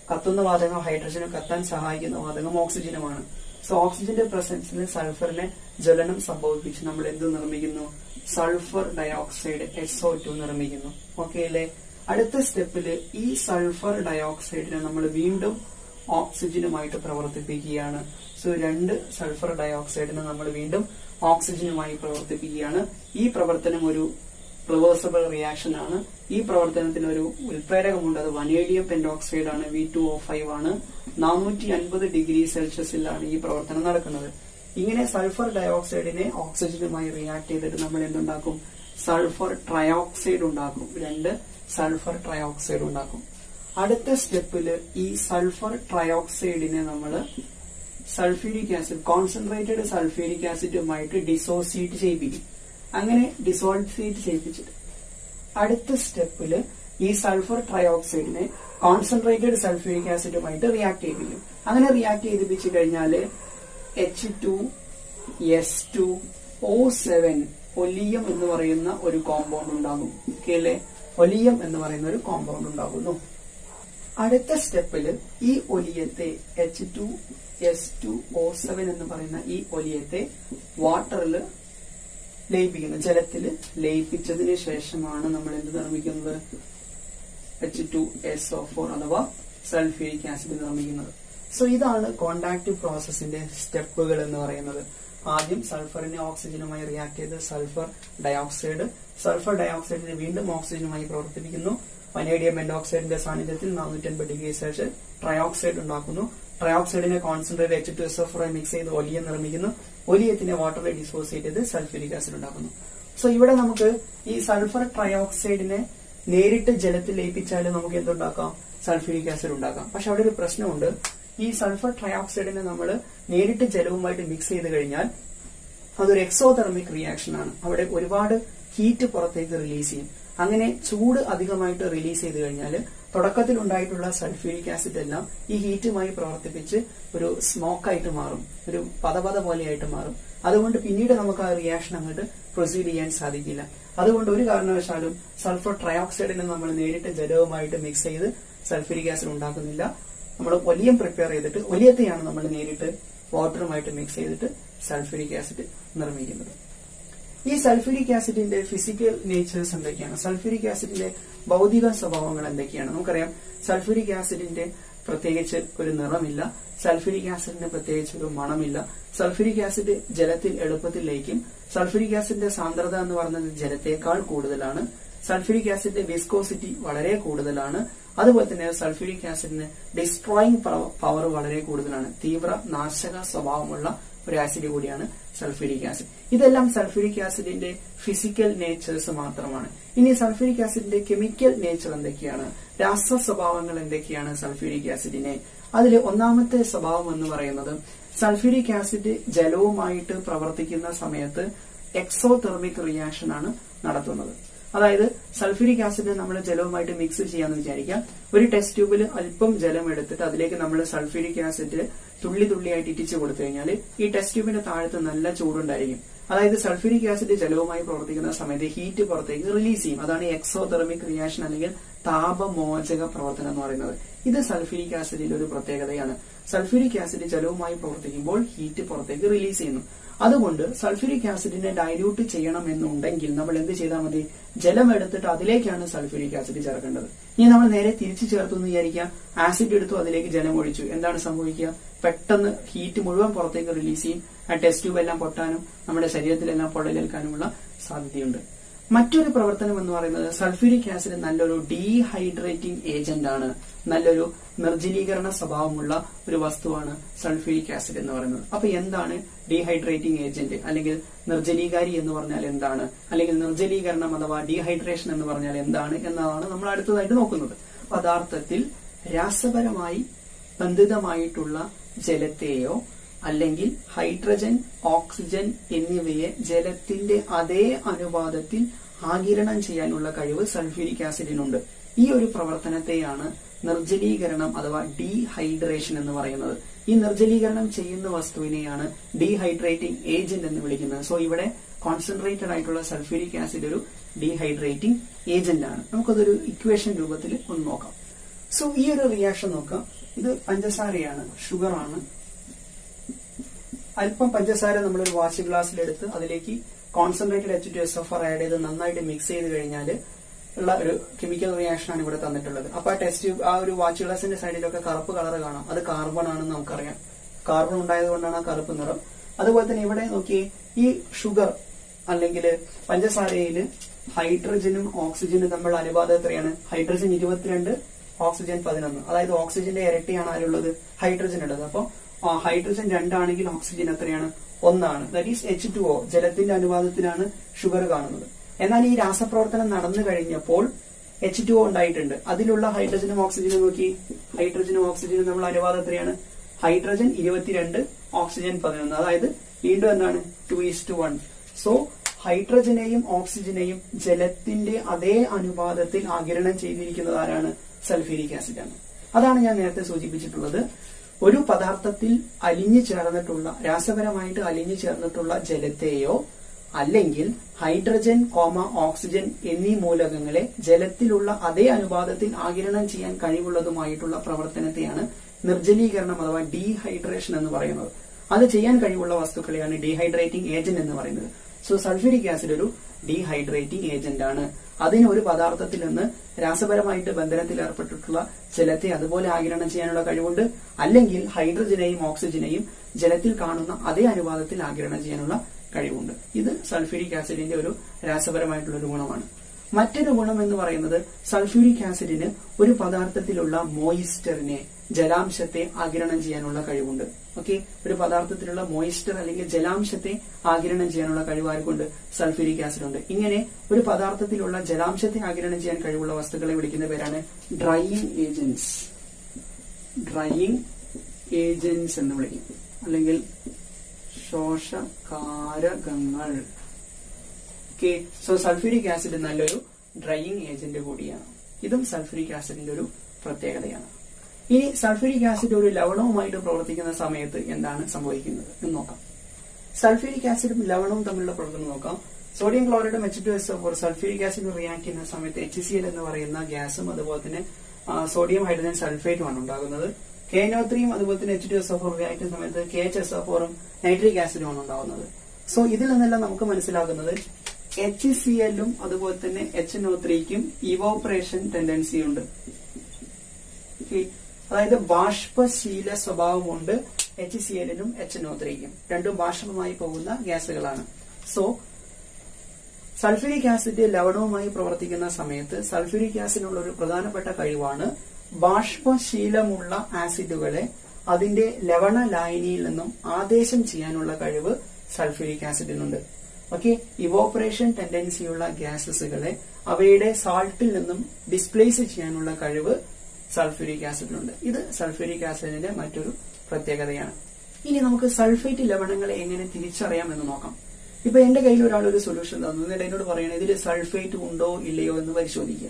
കത്തുന്ന വാതകം ഹൈഡ്രജനും കത്താൻ സഹായിക്കുന്ന വാതകം ഓക്സിജനുമാണ്. സോ ഓക്സിജന്റെ പ്രസൻസിൽ സൾഫറിനെ ജ്വലനം സംഭവിപ്പിച്ച് നമ്മൾ എന്ത് നിർമ്മിക്കുന്നു? സൾഫർ ഡയോക്സൈഡ് SO2 നിർമ്മിക്കുന്നു. ഓക്കെ അല്ലേ? അടുത്ത സ്റ്റെപ്പില് ഈ സൾഫർ ഡയോക്സൈഡിനെ നമ്മൾ വീണ്ടും ഓക്സിജനുമായിട്ട് പ്രവർത്തിപ്പിക്കുകയാണ്. സോ 2 സൾഫർ ഡയോക്സൈഡിനെ നമ്മൾ വീണ്ടും ഓക്സിജനുമായി പ്രവർത്തിപ്പിക്കുകയാണ്. ഈ പ്രവർത്തനം ഒരു റിവേഴ്സിബിൾ റിയാക്ഷൻ ആണ്. ഈ പ്രവർത്തനത്തിന് ഒരു ഉൽപ്രേരകമുണ്ട്. അത് വനേഡിയം പെന്റോക്സൈഡ് ആണ്. V2O5 ആണ്. 450 ഡിഗ്രി സെൽഷ്യസിലാണ് ഈ പ്രവർത്തനം നടക്കുന്നത്. ഇങ്ങനെ സൾഫർ ഡയോക്സൈഡിനെ ഓക്സിജനുമായി റിയാക്ട് ചെയ്തിട്ട് നമ്മൾ എന്തുണ്ടാക്കും? സൾഫർ ട്രയോക്സൈഡ് ഉണ്ടാക്കും. 2 സൾഫർ ട്രയോക്സൈഡ് ഉണ്ടാക്കും. അടുത്ത സ്റ്റെപ്പില് ഈ സൾഫർ ട്രയോക്സൈഡിനെ നമ്മൾ സൾഫ്യൂരിക് ആസിഡ് കോൺസെൻട്രേറ്റഡ് സൾഫ്യൂരിക് ആസിഡുമായിട്ട് ഡിസോസിയേറ്റ് ചെയ്യിപ്പിക്കും. അങ്ങനെ ഡിസോസിയേറ്റ് ചെയ്യിപ്പിച്ചിട്ട് അടുത്ത സ്റ്റെപ്പില് ഈ സൾഫർ ട്രയോക്സൈഡിനെ കോൺസെൻട്രേറ്റഡ് സൾഫ്യൂരിക് ആസിഡുമായിട്ട് റിയാക്ട് ചെയ്യിപ്പിക്കും. അങ്ങനെ റിയാക്ട് ചെയ്യിപ്പിച്ചു കഴിഞ്ഞാൽ H2S2O7 ഒലിയം എന്ന് പറയുന്ന ഒരു കോമ്പൗണ്ട് ഉണ്ടാകും. ഓക്കെ അല്ലേ? ഒലിയം എന്ന് പറയുന്ന ഒരു കോമ്പൗണ്ട് ഉണ്ടാകുന്നു. അടുത്ത സ്റ്റെപ്പില് ഈ ഒലിയത്തെ H2S2O7 എന്ന് പറയുന്ന ഈ ഒലിയത്തെ വാട്ടറിൽ ലയിപ്പിക്കുന്നു. ജലത്തിൽ ലയിപ്പിച്ചതിന് ശേഷമാണ് നമ്മൾ എന്ത് നിർമ്മിക്കുന്നത്? H2SO4 അഥവാ സൾഫ്യൂരിക് ആസിഡ് നിർമ്മിക്കുന്നത്. സോ ഇതാണ് കോണ്ടാക്ട് പ്രോസസിന്റെ സ്റ്റെപ്പുകൾ എന്ന് പറയുന്നത്. ആദ്യം സൾഫറിനെ ഓക്സിജനുമായി റിയാക്ട് ചെയ്ത് സൾഫർ ഡയോക്സൈഡിനെ വീണ്ടും ഓക്സിജനുമായി പ്രവർത്തിപ്പിക്കുന്നു. വനേഡിയം പെന്റോക്സൈഡിന്റെ സാന്നിധ്യത്തിൽ 450 ഡിഗ്രി സെൽഷ്യസ് ട്രയോക്സൈഡ് ഉണ്ടാക്കുന്നു. ട്രയോക്സൈഡിനെ കോൺസെൻട്രേറ്റ് H2SO4 മിക്സ് ചെയ്ത് ഒലിയം നിർമ്മിക്കുന്നു. ഒലിയത്തിനെ വാട്ടറിൽ ഡിസോസിയേറ്റ് ചെയ്ത് സൾഫ്യൂരിക് ആസിഡ് ഉണ്ടാക്കുന്നു. സോ ഇവിടെ നമുക്ക് ഈ സൾഫർ ട്രയോക്സൈഡിനെ നേരിട്ട് ജലത്തിൽ ലയിപ്പിച്ചാൽ നമുക്ക് എന്തുണ്ടാക്കാം? സൾഫ്യൂരിക് ആസിഡ് ഉണ്ടാക്കാം. പക്ഷെ അവിടെ ഒരു പ്രശ്നമുണ്ട്. ഈ സൾഫർ ട്രയോക്സൈഡിനെ നമ്മൾ നേരിട്ട് ജലവുമായിട്ട് മിക്സ് ചെയ്ത് കഴിഞ്ഞാൽ അതൊരു എക്സോതെർമിക് റിയാക്ഷൻ ആണ്. അവിടെ ഒരുപാട് ഹീറ്റ് പുറത്തേക്ക് റിലീസ് ചെയ്യും. അങ്ങനെ ചൂട് അധികമായിട്ട് റിലീസ് ചെയ്ത് കഴിഞ്ഞാൽ തുടക്കത്തിൽ ഉണ്ടായിട്ടുള്ള സൾഫ്യൂരിക് ആസിഡ് എല്ലാം ഈ ഹീറ്റുമായി പ്രവർത്തിപ്പിച്ച് ഒരു സ്മോക്കായിട്ട് മാറും, ഒരു പതപത പോലെയായിട്ട് മാറും. അതുകൊണ്ട് പിന്നീട് നമുക്ക് ആ റിയാക്ഷൻ അങ്ങോട്ട് പ്രൊസീഡ് ചെയ്യാൻ സാധിക്കില്ല. അതുകൊണ്ട് ഒരു കാരണവശാലും സൾഫർ ട്രയോക്സൈഡിനെ നമ്മൾ നേരിട്ട് ജലവുമായിട്ട് മിക്സ് ചെയ്ത് സൾഫ്യൂരിക് ആസിഡ് ഉണ്ടാക്കുന്നില്ല. നമ്മൾ ഒലിയം പ്രിപ്പയർ ചെയ്തിട്ട് ഒലിയത്തെയാണ് നമ്മൾ നേരിട്ട് വാട്ടറുമായിട്ട് മിക്സ് ചെയ്തിട്ട് സൾഫ്യൂരിക് ആസിഡ് നിർമ്മിക്കുന്നത്. ഈ സൾഫ്യൂരിക് ആസിഡിന്റെ ഫിസിക്കൽ നേച്ചേഴ്സ് എന്തൊക്കെയാണ്? സൾഫ്യൂരിക് ആസിഡിന്റെ ഭൗതിക സ്വഭാവങ്ങൾ എന്തൊക്കെയാണ്? നമുക്കറിയാം സൾഫ്യൂരിക് ആസിഡിന്റെ പ്രത്യേകിച്ച് ഒരു നിറമില്ല, സൾഫ്യൂരിക് ആസിഡിന് പ്രത്യേകിച്ച് ഒരു മണമില്ല. സൾഫ്യൂരിക് ആസിഡ് ജലത്തിൽ എളുപ്പത്തിൽ ലയിക്കും. സൾഫ്യൂരിക് ആസിഡിന്റെ സാന്ദ്രത എന്ന് പറയുന്നത് ജലത്തേക്കാൾ കൂടുതലാണ്. സൾഫ്യൂരിക് ആസിഡിന്റെ വിസ്കോസിറ്റി വളരെ കൂടുതലാണ്. അതുപോലെ തന്നെ സൾഫ്യൂരിക് ആസിഡിന് ഡിസ്ട്രോയിങ് പവർ വളരെ കൂടുതലാണ്. തീവ്ര നാശക സ്വഭാവമുള്ള ഒരു ആസിഡ് കൂടിയാണ് സൾഫ്യൂരിക് ആസിഡ്. ഇതെല്ലാം സൾഫ്യൂരിക് ആസിഡിന്റെ ഫിസിക്കൽ നേച്ചേഴ്സ് മാത്രമാണ്. ഇനി സൾഫ്യൂരിക് ആസിഡിന്റെ കെമിക്കൽ നേച്ചർ എന്തൊക്കെയാണ്, രാസ സ്വഭാവങ്ങൾ എന്തൊക്കെയാണ് സൾഫ്യൂരിക് ആസിഡിനെ? അതിൽ ഒന്നാമത്തെ സ്വഭാവം എന്ന് പറയുന്നത് സൾഫ്യൂരിക് ആസിഡ് ജലവുമായിട്ട് പ്രവർത്തിക്കുന്ന സമയത്ത് എക്സോതെർമിക് റിയാക്ഷൻ ആണ് നടത്തുന്നത്. അതായത് സൾഫ്യൂരിക് ആസിഡ് നമ്മൾ ജലവുമായിട്ട് മിക്സ് ചെയ്യാന്ന് വിചാരിക്കാം. ഒരു ടെസ്റ്റ് ട്യൂബിൽ അല്പം ജലം എടുത്തിട്ട് അതിലേക്ക് നമ്മൾ സൾഫ്യൂരിക് ആസിഡ് തുള്ളി തുള്ളിയായിട്ട് ഇറ്റിച്ചു കൊടുത്തു കഴിഞ്ഞാൽ ഈ ടെസ്റ്റ് ട്യൂബിന്റെ താഴത്ത് നല്ല ചൂടുണ്ടായിരിക്കും. അതായത് സൾഫ്യൂരിക് ആസിഡ് ജലവുമായി പ്രവർത്തിക്കുന്ന സമയത്ത് ഹീറ്റ് പുറത്തേക്ക് റിലീസ് ചെയ്യും. അതാണ് എക്സോതെർമിക് റിയാക്ഷൻ അല്ലെങ്കിൽ താപമോചക പ്രവർത്തനം എന്ന് പറയുന്നത്. ഇത് സൾഫ്യൂരിക് ആസിഡിന്റെ ഒരു പ്രത്യേകതയാണ്. സൾഫ്യൂരിക് ആസിഡ് ജലവുമായി പ്രവർത്തിക്കുമ്പോൾ ഹീറ്റ് പുറത്തേക്ക് റിലീസ് ചെയ്യുന്നു. അതുകൊണ്ട് സൾഫ്യൂരിക് ആസിഡിനെ ഡൈല്യൂട്ട് ചെയ്യണമെന്നുണ്ടെങ്കിൽ നമ്മൾ എന്ത് ചെയ്താൽ മതി, ജലം എടുത്തിട്ട് അതിലേക്കാണ് സൾഫ്യൂരിക് ആസിഡ് ചേർക്കേണ്ടത്. ഇനി നമ്മൾ നേരെ തിരിച്ചു ചേർത്തു എന്ന് വിചാരിക്കാം, ആസിഡ് എടുത്തു അതിലേക്ക് ജലം ഒഴിച്ചു, എന്താണ് സംഭവിക്കുക? പെട്ടെന്ന് ഹീറ്റ് മുഴുവൻ പുറത്തേക്ക് റിലീസ് ചെയ്യും. ആ ടെസ്റ്റ് ട്യൂബ് എല്ലാം പൊട്ടാനും നമ്മുടെ ശരീരത്തിലെല്ലാം പൊള്ളലേൽക്കാനുമുള്ള സാധ്യതയുണ്ട്. മറ്റൊരു പ്രവർത്തനം എന്ന് പറയുന്നത് സൾഫ്യൂരിക് ആസിഡ് നല്ലൊരു ഡീഹൈഡ്രേറ്റിംഗ് ഏജന്റ് ആണ്. നല്ലൊരു നിർജ്ജലീകരണ സ്വഭാവമുള്ള ഒരു വസ്തുവാണ് സൾഫ്യൂരിക് ആസിഡ് എന്ന് പറയുന്നത്. അപ്പൊ എന്താണ് ഡീഹൈഡ്രേറ്റിംഗ് ഏജന്റ് അല്ലെങ്കിൽ നിർജ്ജലീകാരി എന്ന് പറഞ്ഞാൽ എന്താണ്, അല്ലെങ്കിൽ നിർജ്ജലീകരണം അഥവാ ഡീഹൈഡ്രേഷൻ എന്ന് പറഞ്ഞാൽ എന്താണ് എന്നതാണ് നമ്മൾ അടുത്തതായിട്ട് നോക്കുന്നത്. പദാർത്ഥത്തിൽ രാസപരമായി ബന്ധിതമായിട്ടുള്ള ജലത്തെയോ അല്ലെങ്കിൽ ഹൈഡ്രജൻ, ഓക്സിജൻ എന്നിവയെ ജലത്തിന്റെ അതേ അനുപാതത്തിൽ ആഗിരണം ചെയ്യാനുള്ള കഴിവ് സൾഫ്യൂരിക് ആസിഡിനുണ്ട്. ഈ ഒരു പ്രവർത്തനത്തെയാണ് നിർജ്ജലീകരണം അഥവാ ഡീഹൈഡ്രേഷൻ എന്ന് പറയുന്നത്. ഈ നിർജ്ജലീകരണം ചെയ്യുന്ന വസ്തുവിനെയാണ് ഡീഹൈഡ്രേറ്റിംഗ് ഏജന്റ് എന്ന് വിളിക്കുന്നത്. സോ ഇവിടെ കോൺസെൻട്രേറ്റഡ് ആയിട്ടുള്ള സൾഫ്യൂരിക് ആസിഡ് ഒരു ഡീഹൈഡ്രേറ്റിംഗ് ഏജന്റ് ആണ്. നമുക്കതൊരു ഇക്വേഷൻ രൂപത്തിൽ ഒന്ന് നോക്കാം. സോ ഈ ഒരു റിയാക്ഷൻ നോക്കാം. ഇത് പഞ്ചസാരയാണ്, ഷുഗർ ആണ്. അല്പം പഞ്ചസാര നമ്മളൊരു വാഷ് ഗ്ലാസ്സിലെടുത്ത് അതിലേക്ക് കോൺസെൻട്രേറ്റഡ് H2SO4 ആഡ് ചെയ്ത് നന്നായിട്ട് മിക്സ് ചെയ്ത് കഴിഞ്ഞാൽ ഉള്ള ഒരു കെമിക്കൽ റിയാക്ഷൻ ആണ് ഇവിടെ തന്നിട്ടുള്ളത്. അപ്പൊ ആ ടെസ്റ്റ് ട്യൂബ്, ആ ഒരു വാച്ച് ഗ്ലാസിന്റെ സൈഡിലൊക്കെ കറുപ്പ് കളർ കാണാം. അത് കാർബൺ ആണെന്ന് നമുക്കറിയാം. കാർബൺ ഉണ്ടായതുകൊണ്ടാണ് ആ കറുപ്പ് നിറം. അതുപോലെ തന്നെ ഇവിടെ നോക്കിയേ, ഈ ഷുഗർ അല്ലെങ്കിൽ പഞ്ചസാരയിൽ ഹൈഡ്രജനും ഓക്സിജനും തമ്മിലുള്ള അനുപാതം എത്രയാണ്? Hydrogen 22, oxygen 11. അതായത് ഓക്സിജന്റെ ഇരട്ടിയാണ് ആരുള്ളത്? ഹൈഡ്രജൻ ഉള്ളത്. അപ്പൊ ഹൈഡ്രജൻ 2 ആണെങ്കിൽ ഓക്സിജൻ എത്രയാണ്? 1 ആണ്. That is H2O. ജലത്തിന്റെ അനുപാതത്തിലാണ് ഷുഗർ കാണുന്നത്. എന്നാൽ ഈ രാസപ്രവർത്തനം നടന്നു കഴിഞ്ഞപ്പോൾ H2O ഉണ്ടായിട്ടുണ്ട്. അതിലുള്ള ഹൈഡ്രജനും ഓക്സിജനും നോക്കി, ഹൈഡ്രജനും ഓക്സിജനും നമ്മൾ അനുപാതം എത്രയാണ്? Hydrogen 22, oxygen 11. അതായത് വീണ്ടും എന്താണ്? 2:1. സോ ഹൈഡ്രജനെയും ഓക്സിജനെയും ജലത്തിന്റെ അതേ അനുപാതത്തിൽ ആഗിരണം ചെയ്തിരിക്കുന്നത് ആരാണ്? സൾഫ്യൂരിക് ആസിഡ് ആണ്. അതാണ് ഞാൻ നേരത്തെ സൂചിപ്പിച്ചിട്ടുള്ളത്. ഒരു പദാർത്ഥത്തിൽ അലിഞ്ഞു ചേർന്നിട്ടുള്ള, രാസപരമായിട്ട് അലിഞ്ഞു ചേർന്നിട്ടുള്ള ജലത്തെയോ അല്ലെങ്കിൽ ഹൈഡ്രജൻ, ഓക്സിജൻ എന്നീ മൂലകങ്ങളെ ജലത്തിലുള്ള അതേ അനുപാതത്തിൽ ആഗിരണം ചെയ്യാൻ കഴിവുള്ളതുമായിട്ടുള്ള പ്രവർത്തനത്തെയാണ് നിർജ്ജലീകരണം അഥവാ ഡീഹൈഡ്രേഷൻ എന്ന് പറയുന്നത്. അത് ചെയ്യാൻ കഴിവുള്ള വസ്തുക്കളെയാണ് ഡീഹൈഡ്രേറ്റിംഗ് ഏജന്റ് എന്ന് പറയുന്നത്. സോ സൾഫ്യൂരിക് ആസിഡ് ഒരു ഡീഹൈഡ്രേറ്റിംഗ് ഏജന്റ് ആണ്. അതിന് ഒരു പദാർത്ഥത്തിൽ നിന്ന് രാസപരമായിട്ട് ബന്ധനത്തിൽ ഏർപ്പെട്ടിട്ടുള്ള ജലത്തെ അതുപോലെ ആഗിരണം ചെയ്യാനുള്ള കഴിവുണ്ട്. അല്ലെങ്കിൽ ഹൈഡ്രജനെയും ഓക്സിജനെയും ജലത്തിൽ കാണുന്ന അതേ അനുപാതത്തിൽ ആഗിരണം ചെയ്യാനുള്ള കഴിവുണ്ട്. ഇത് സൾഫ്യൂരിക് ആസിഡിന്റെ ഒരു രാസപരമായിട്ടുള്ള ഒരു ഗുണമാണ്. മറ്റൊരു ഗുണം എന്ന് പറയുന്നത് സൾഫ്യൂരിക് ആസിഡിന് ഒരു പദാർത്ഥത്തിലുള്ള മോയിസ്റ്ററിനെ, ജലാംശത്തെ ആഗിരണം ചെയ്യാനുള്ള കഴിവുണ്ട്. ഓക്കെ, ഒരു പദാർത്ഥത്തിലുള്ള മോയിസ്റ്റർ അല്ലെങ്കിൽ ജലാംശത്തെ ആഗിരണം ചെയ്യാനുള്ള കഴിവ് ആർക്കുണ്ട്? സൾഫ്യൂരിക് ആസിഡ് ഉണ്ട്. ഇങ്ങനെ ഒരു പദാർത്ഥത്തിലുള്ള ജലാംശത്തെ ആഗിരണം ചെയ്യാൻ കഴിവുള്ള വസ്തുക്കളെ വിളിക്കുന്ന പേരാണ് ഡ്രൈയിങ് ഏജന്റ്സ്. ഡ്രൈയിങ് ഏജന്റ്സ് എന്ന് വിളിക്കും, അല്ലെങ്കിൽ ശോഷകാരകങ്ങൾ. ഓക്കെ, സോ സൾഫ്യൂരിക് ആസിഡ് നല്ലൊരു ഡ്രൈയിങ് ഏജന്റ് കൂടിയാണ്. ഇതും സൾഫ്യൂരിക് ആസിഡിന്റെ ഒരു പ്രത്യേകതയാണ്. ഇനി സൾഫ്യൂരിക് ആസിഡ് ഒരു ലവണവുമായിട്ട് പ്രവർത്തിക്കുന്ന സമയത്ത് എന്താണ് സംഭവിക്കുന്നത് എന്ന് നോക്കാം. സൾഫ്യൂരിക് ആസിഡും ലവണവും തമ്മിലുള്ള പ്രവർത്തനം നോക്കാം. സോഡിയം ക്ലോറൈഡും H2SO4 സൾഫ്യൂരിക് ആസിഡ് റിയാക്ട് ചെയ്യുന്ന സമയത്ത് HCl എന്ന് പറയുന്ന ഗ്യാസും അതുപോലെ തന്നെ സോഡിയം ഹൈഡ്രജൻ സൾഫേറ്റുമാണ് ഉണ്ടാകുന്നത്. KNO3 അതുപോലെ തന്നെ H2SO4 റിയാക്ട് ചെയ്യുന്ന സമയത്ത് KHSO4ഉം നൈട്രിക് ആസിഡുമാണ് ഉണ്ടാകുന്നത്. സോ ഇതിൽ നിന്നെല്ലാം നമുക്ക് മനസ്സിലാക്കുന്നത് HClഉം അതുപോലെ തന്നെ HNO3ക്കും ഇവോപ്പറേഷൻ ടെൻഡൻസി ഉണ്ട്. അതായത് ബാഷ്പശീല സ്വഭാവമുണ്ട് HCl-നും HNO3-ക്കും. രണ്ടും ബാഷ്പമായി പോകുന്ന ഗ്യാസുകളാണ്. സോ സൾഫ്യൂരിക് ആസിഡ് ലവണവുമായി പ്രവർത്തിക്കുന്ന സമയത്ത് സൾഫ്യൂരിക് ആസിഡിനുള്ള ഒരു പ്രധാനപ്പെട്ട കഴിവാണ് ബാഷ്പശീലമുള്ള ആസിഡുകളെ അതിന്റെ ലവണ ലായനിയിൽ നിന്നും ആദേശം ചെയ്യാനുള്ള കഴിവ് സൾഫ്യൂരിക് ആസിഡിനുണ്ട്. ഓക്കെ, ഇവോപ്പറേഷൻ ടെൻഡൻസിയുള്ള ഗ്യാസസുകളെ അവയുടെ സാൾട്ടിൽ നിന്നും ഡിസ്പ്ലേസ് ചെയ്യാനുള്ള കഴിവ് സൾഫ്യൂരിക് ആസിഡിനുണ്ട്. ഇത് സൾഫ്യൂരിക് ആസിഡിന്റെ മറ്റൊരു പ്രത്യേകതയാണ്. ഇനി നമുക്ക് സൾഫേറ്റ് ലവണങ്ങളെ എങ്ങനെ തിരിച്ചറിയാം എന്ന് നോക്കാം. ഇപ്പൊ എന്റെ കയ്യിൽ ഒരാൾ ഒരു സൊല്യൂഷൻ തന്നു, എന്നിട്ട് എന്നോട് പറയണേ ഇതിൽ സൾഫേറ്റ് ഉണ്ടോ ഇല്ലയോ എന്ന് പരിശോധിക്കുക.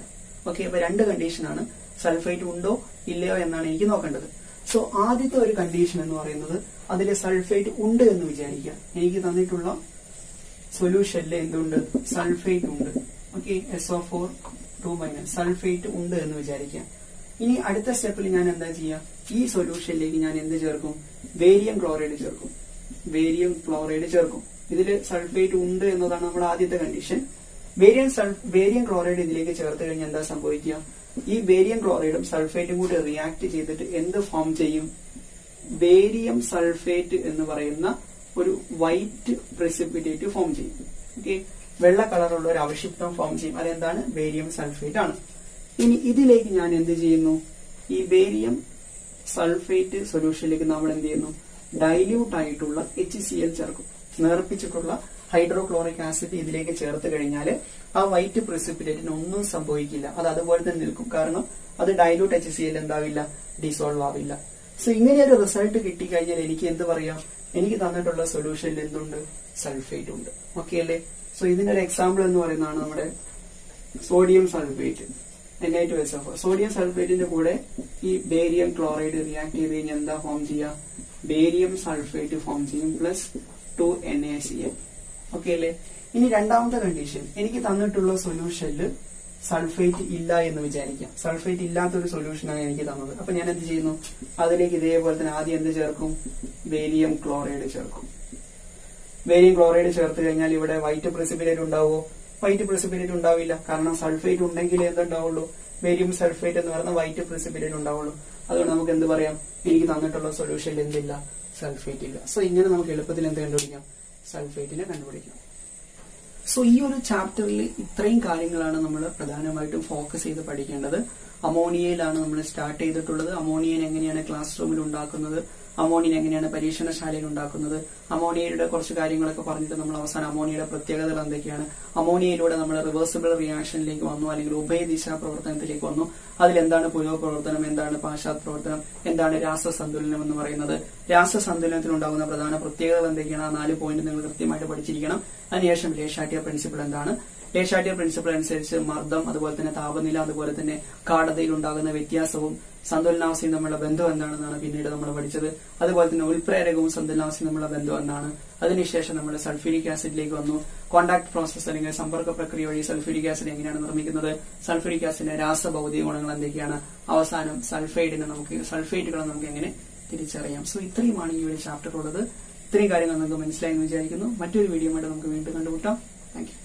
ഓക്കെ, അപ്പൊ രണ്ട് കണ്ടീഷനാണ്, സൾഫേറ്റ് ഉണ്ടോ ഇല്ലയോ എന്നാണ് എനിക്ക് നോക്കേണ്ടത്. സോ ആദ്യത്തെ ഒരു കണ്ടീഷൻ എന്ന് പറയുന്നത് അതിൽ സൾഫേറ്റ് ഉണ്ട് എന്ന് വിചാരിക്കുക. എനിക്ക് തന്നിട്ടുള്ള സൊല്യൂഷനിൽ എന്തുണ്ട്? സൾഫേറ്റ് ഉണ്ട്. ഓക്കെ, SO4 2- സൾഫേറ്റ് ഉണ്ട് എന്ന് വിചാരിക്കാം. ഇനി അടുത്ത സ്റ്റെപ്പിൽ ഞാൻ എന്താ ചെയ്യുക? ഈ സൊല്യൂഷനിലേക്ക് ഞാൻ എന്ത് ചേർക്കും? ബേരിയം ക്ലോറൈഡ് ചേർക്കും. ബേരിയം ക്ലോറൈഡ് ചേർക്കും. ഇതിൽ സൾഫേറ്റ് ഉണ്ട് എന്നതാണ് നമ്മുടെ ആദ്യത്തെ കണ്ടീഷൻ. ബേരിയം ക്ലോറൈഡ് ഇതിലേക്ക് ചേർത്ത് കഴിഞ്ഞാൽ എന്താ സംഭവിക്കുക? ഈ ബേരിയം ക്ലോറൈഡും സൾഫേറ്റും കൂടി റിയാക്ട് ചെയ്തിട്ട് എന്ത് ഫോം ചെയ്യും? ബേരിയം സൾഫേറ്റ് എന്ന് പറയുന്ന ഒരു വൈറ്റ് പ്രിസിപ്പിറ്റേറ്റ് ഫോം ചെയ്യും. ഓക്കെ, വെള്ള കളറുള്ള ഒരു അവശിഷ്ടം ഫോം ചെയ്യും. അതെന്താണ്? ബേരിയം സൾഫേറ്റ് ആണ്. ഇനി ഇതിലേക്ക് ഞാൻ എന്ത് ചെയ്യുന്നു? ഈ ബേരിയം സൾഫേറ്റ് സൊല്യൂഷനിലേക്ക് നമ്മൾ എന്ത് ചെയ്യുന്നു? ഡൈല്യൂട്ട് ആയിട്ടുള്ള HCl ചേർക്കും. നേർപ്പിച്ചിട്ടുള്ള ഹൈഡ്രോക്ലോറിക് ആസിഡ് ഇതിലേക്ക് ചേർത്ത് കഴിഞ്ഞാൽ ആ വൈറ്റ് പ്രിസിപ്പിറ്റേറ്റിന് ഒന്നും സംഭവിക്കില്ല. അത് അതുപോലെ തന്നെ നിൽക്കും. കാരണം അത് ഡൈല്യൂട്ട് HCl എന്താവില്ല? ഡിസോൾവ് ആവില്ല. സോ ഇങ്ങനെ ഒരു റിസൾട്ട് കിട്ടിക്കഴിഞ്ഞാൽ എനിക്ക് എന്ത് പറയാം? എനിക്ക് തന്നിട്ടുള്ള സൊല്യൂഷനിൽ എന്തുണ്ട്? സൾഫേറ്റ് ഉണ്ട്. ഓക്കെ അല്ലേ? സോ ഇതിനൊരു എക്സാമ്പിൾ എന്ന് പറയുന്നതാണ് നമ്മുടെ സോഡിയം സൾഫേറ്റ്, Na2SO4. സോഡിയം സൾഫേറ്റിന്റെ കൂടെ ഈ ബേരിയം ക്ലോറൈഡ് റിയാക്ട് ചെയ്ത് കഴിഞ്ഞാൽ എന്താ ഫോം ചെയ്യുക? ബേരിയം സൾഫേറ്റ് ഫോം ചെയ്യും പ്ലസ് 2NaCl. ഓക്കെ അല്ലേ? ഇനി രണ്ടാമത്തെ കണ്ടീഷൻ, എനിക്ക് തന്നിട്ടുള്ള സൊല്യൂഷനിൽ സൾഫേറ്റ് ഇല്ല എന്ന് വിചാരിക്കാം. സൾഫേറ്റ് ഇല്ലാത്തൊരു സൊല്യൂഷനാണ് എനിക്ക് തന്നത്. അപ്പൊ ഞാൻ എന്ത് ചെയ്യുന്നു? അതിലേക്ക് ഇതേപോലെ തന്നെ ആദ്യം എന്ത് ചേർക്കും? ബേരിയം ക്ലോറൈഡ് ചേർക്കും. ബേരിയം ക്ലോറൈഡ് ചേർത്ത് കഴിഞ്ഞാൽ ഇവിടെ വൈറ്റ് പ്രിസിപ്പിറ്റേറ്റ് ഉണ്ടാവുമോ? വൈറ്റ് പ്രിസിപ്പിറ്റേറ്റ് ഉണ്ടാവില്ല. കാരണം സൾഫേറ്റ് ഉണ്ടെങ്കിൽ എന്തുണ്ടാവുള്ളൂ? ബേരിയം സൾഫേറ്റ് എന്ന് പറയുന്ന വൈറ്റ് പ്രിസിപ്പിറ്റേറ്റ് ഉണ്ടാവുള്ളൂ. അതുകൊണ്ട് നമുക്ക് എന്ത് പറയാം? എനിക്ക് തന്നിട്ടുള്ള സൊല്യൂഷനിൽ എന്തില്ല? സൾഫേറ്റ് ഇല്ല. സോ ഇങ്ങനെ നമുക്ക് എളുപ്പത്തിൽ എന്ത് കണ്ടുപിടിക്കാം? സൾഫേറ്റിനെ കണ്ടുപിടിക്കാം. സോ ഈ ഒരു ചാപ്റ്ററിൽ ഇത്രയും കാര്യങ്ങളാണ് നമ്മൾ പ്രധാനമായിട്ടും ഫോക്കസ് ചെയ്ത് പഠിക്കേണ്ടത്. അമോണിയയിലാണ് നമ്മൾ സ്റ്റാർട്ട് ചെയ്തിട്ടുള്ളത്. അമോണിയൻ എങ്ങനെയാണ് ക്ലാസ് റൂമിൽ ഉണ്ടാക്കുന്നത്, അമോണിയൻ എങ്ങനെയാണ് പരീക്ഷണശാലയിൽ ഉണ്ടാക്കുന്നത്, അമോണിയയുടെ കുറച്ച് കാര്യങ്ങളൊക്കെ പറഞ്ഞിട്ട് നമ്മൾ അവസാനം അമോണിയയുടെ പ്രത്യേകതകൾ എന്തൊക്കെയാണ്, അമോണിയയിലൂടെ നമ്മൾ റിവേഴ്സിബിൾ റിയാക്ഷനിലേക്ക് വന്നു, അല്ലെങ്കിൽ ഉഭയദിശാ പ്രവർത്തനത്തിലേക്ക് വന്നു. അതിലെന്താണ് പുരോപ്രവർത്തനം, എന്താണ് പാശ്ചാത്യ പ്രവർത്തനം, എന്താണ് രാസസന്തുലനം എന്ന് പറയുന്നത്, രാസസന്തുലനത്തിനുണ്ടാകുന്ന പ്രധാന പ്രത്യേകതകൾ എന്തൊക്കെയാണ്, ആ 4 പോയിന്റ് നിങ്ങൾ കൃത്യമായിട്ട് പഠിച്ചിരിക്കണം. അതിനുശേഷം ലേ ഷാർട്ടിയർ പ്രിൻസിപ്പിൾ എന്താണ്, ലേ ഷാർട്ടിയർ പ്രിൻസിപ്പിൾ അനുസരിച്ച് മർദ്ദം, അതുപോലെ തന്നെ താപനില, അതുപോലെ തന്നെ ഗാഢതയിൽ ഉണ്ടാകുന്ന വ്യത്യാസവും സന്തുലനാവസ്ഥയും തമ്മിലുള്ള ബന്ധം എന്താണെന്നാണ് പിന്നീട് നമ്മൾ പഠിച്ചത്. അതുപോലെ തന്നെ ഉൽപ്രേരകവും സന്തുലനാവസ്ഥയും തമ്മിലുള്ള ബന്ധം എന്താണ്. അതിനുശേഷം നമ്മൾ സൾഫ്യൂരിക് ആസിഡിലേക്ക് വന്നു. കോണ്ടാക്ട് പ്രോസസ് അല്ലെങ്കിൽ സമ്പർക്ക പ്രക്രിയ വഴി സൾഫ്യൂരിക് ആസിഡ് എങ്ങനെയാണ് നിർമ്മിക്കുന്നത്, സൾഫ്യൂരിക് ആസിഡിന്റെ രാസഭൗതിക ഗുണങ്ങൾ എന്തൊക്കെയാണ്, അവസാനം സൾഫേറ്റുകളെ നമുക്ക് എങ്ങനെ തിരിച്ചറിയാം. സോ ഇത്രയുമാണ് ഈ ഒരു ചാപ്റ്റർ ഉള്ളത്. ഇത്രയും കാര്യങ്ങൾ നമുക്ക് മനസ്സിലായെന്ന് വിചാരിക്കുന്നു. മറ്റൊരു വീഡിയോ ആയിട്ട് നമുക്ക് വീണ്ടും കണ്ടുമുട്ടാം. Thank you.